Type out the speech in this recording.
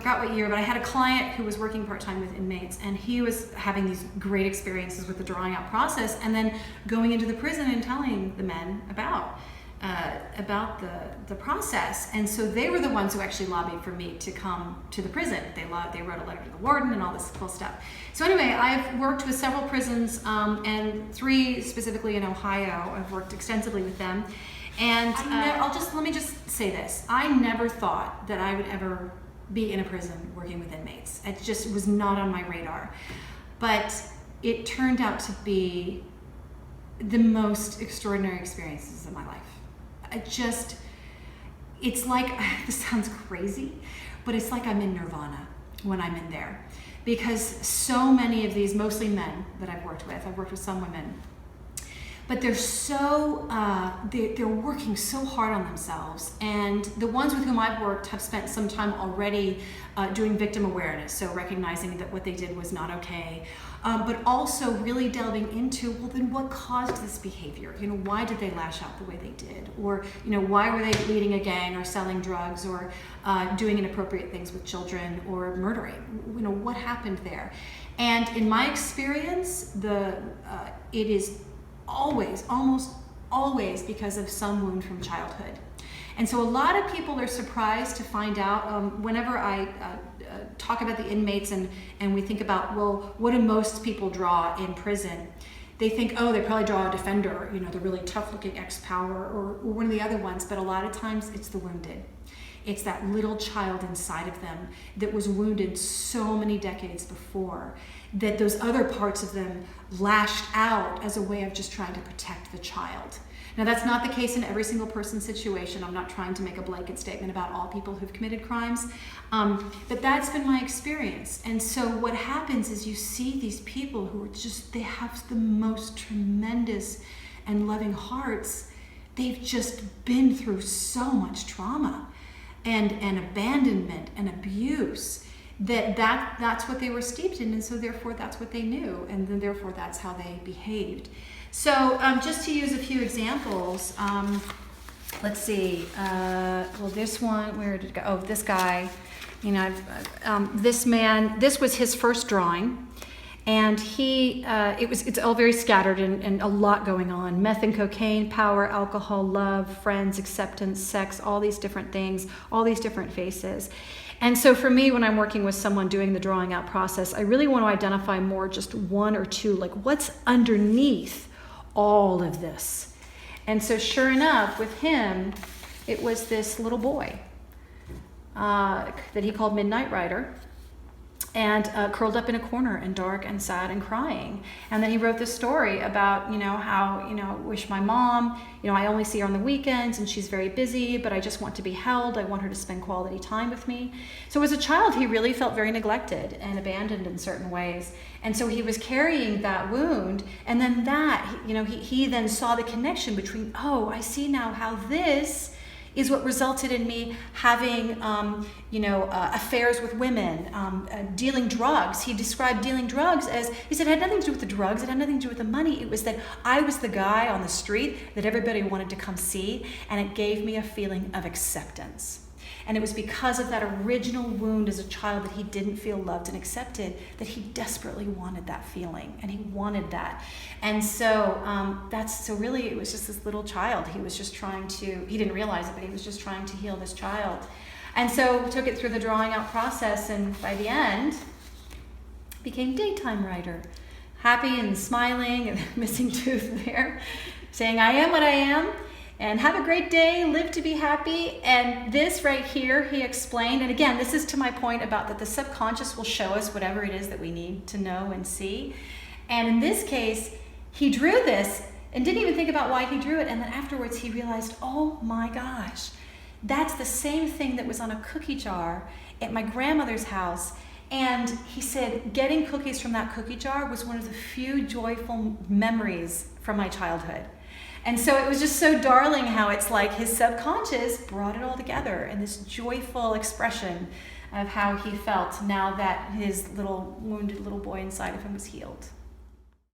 forgot what year, but I had a client who was working part-time with inmates, and he was having these great experiences with the drawing out process, and then going into the prison and telling the men about the process. And so they were the ones who actually lobbied for me to come to the prison. They wrote a letter to the warden and all this cool stuff. So anyway, I've worked with several prisons, and 3 specifically in Ohio. I've worked extensively with them. And let me just say this. I never thought that I would ever be in a prison working with inmates. It just was not on my radar. But it turned out to be the most extraordinary experiences of my life. It's like, this sounds crazy, but it's like I'm in nirvana when I'm in there. Because so many of these, mostly men that I've worked with some women, but they're so, they're working so hard on themselves. And the ones with whom I've worked have spent some time already doing victim awareness, so recognizing that what they did was not okay, but also really delving into, well, then what caused this behavior? Why did they lash out the way they did? Or, why were they leading a gang or selling drugs or doing inappropriate things with children or murdering? What happened there? And in my experience, it is almost always because of some wound from childhood. And so a lot of people are surprised to find out whenever I talk about the inmates and we think about, well, what do most people draw in prison? They think, oh, they probably draw a defender, the really tough looking ex-power or one of the other ones, but a lot of times it's the wounded. It's that little child inside of them that was wounded so many decades before, that those other parts of them lashed out as a way of just trying to protect the child. Now, that's not the case in every single person's situation. I'm not trying to make a blanket statement about all people who've committed crimes, but that's been my experience. And so what happens is you see these people who are they have the most tremendous and loving hearts. They've just been through so much trauma and abandonment and abuse that's what they were steeped in, and so therefore that's what they knew, and then therefore that's how they behaved. So just to use a few examples, let's see, well, this one, where did it go? Oh, this guy, this man, this was his first drawing, and it's all very scattered and a lot going on. Meth and cocaine, power, alcohol, love, friends, acceptance, sex, all these different things, all these different faces. And so for me, when I'm working with someone doing the drawing out process, I really want to identify more just one or two, like what's underneath all of this. And so sure enough, with him, it was this little boy that he called Midnight Rider, and curled up in a corner and dark and sad and crying. And then he wrote this story about, how, wish my mom, I only see her on the weekends and she's very busy, but I just want to be held. I want her to spend quality time with me. So as a child, he really felt very neglected and abandoned in certain ways. And so he was carrying that wound. And then he then saw the connection between, oh, I see now how this is what resulted in me having, affairs with women, dealing drugs. He described dealing drugs as, he said, it had nothing to do with the drugs, it had nothing to do with the money. It was that I was the guy on the street that everybody wanted to come see, and it gave me a feeling of acceptance. And it was because of that original wound as a child that he didn't feel loved and accepted that he desperately wanted that feeling, and he wanted that. And so really it was just this little child. He was just he didn't realize it, but he was just trying to heal this child. And so took it through the drawing out process, and by the end, became Daytime Rider. Happy and smiling and missing tooth there, saying, I am what I am. And have a great day, live to be happy. And this right here, he explained, and again, this is to my point about that the subconscious will show us whatever it is that we need to know and see. And in this case, he drew this and didn't even think about why he drew it. And then afterwards he realized, oh my gosh, that's the same thing that was on a cookie jar at my grandmother's house. And he said, getting cookies from that cookie jar was one of the few joyful memories from my childhood. And so it was just so darling how it's like his subconscious brought it all together in this joyful expression of how he felt now that his little wounded little boy inside of him was healed.